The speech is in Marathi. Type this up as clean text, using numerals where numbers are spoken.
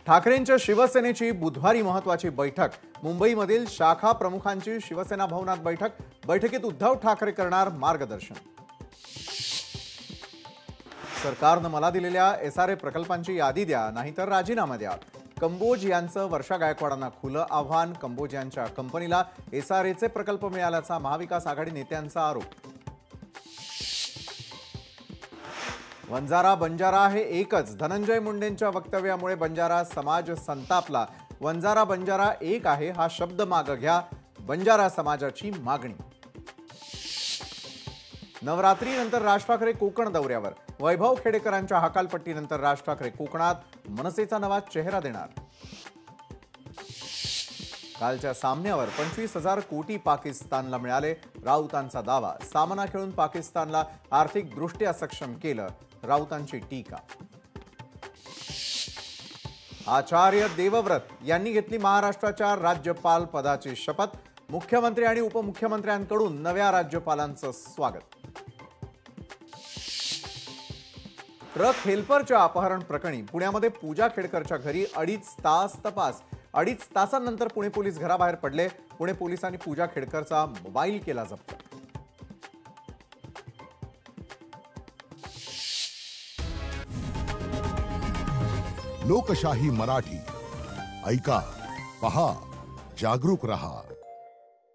ठाकरेंच्या शिवसेनेची बुधवारी महत्त्वाची बैठक। मुंबईमधील शाखा प्रमुखांची शिवसेना भवनात बैठक। बैठकीत उद्धव ठाकरे करणार मार्गदर्शन। सरकारनं मला दिलेल्या एसआरए प्रकल्पांची यादी द्या, नाहीतर राजीनामा द्या। कंबोज यांचं वर्षा गायकवाडांना खुलं आव्हान। कंबोज यांच्या कंपनीला एसआरएचे प्रकल्प मिळाल्याचा महाविकास आघाडी नेत्यांचा आरोप। वंजारा बंजारा हे एकच। धनंजय मुंडेंच्या वक्तव्यामुळे बंजारा समाज संतापला। वंजारा बंजारा एक आहे हा शब्द मागे घ्या, बंजारा समाजाची मागणी। नवरात्रीनंतर राज ठाकरे कोकण दौऱ्यावर। वैभव खेडेकरांच्या हकालपट्टीनंतर राज ठाकरे कोकणात, मनसेचा नवा चेहरा देणार। कालच्या सामन्यावर 25,000 कोटी पाकिस्तानला मिळाले, राऊतांचा दावा। सामना खेळून पाकिस्तानला आर्थिकदृष्ट्या सक्षम केलं, राऊतांची टीका। आचार्य देवव्रत यांनी घेतली महाराष्ट्राच्या राज्यपाल पदाची शपथ। मुख्यमंत्री आणि उपमुख्यमंत्र्यांकडून नव्या राज्यपालांचं स्वागत। ट्रक हेल्परच्या अपहरण प्रकरणी पुण्यामध्ये पूजा खेडकरच्या घरी 2.5 तास तपास। 2.5 तासांनंतर पुणे पोलीस घराबाहेर पडले। पुणे पोलिसांनी पूजा खेडकरचा मोबाईल केला जप्त। लोकशाही मराठी ऐका, पहा, जागरूक रहा।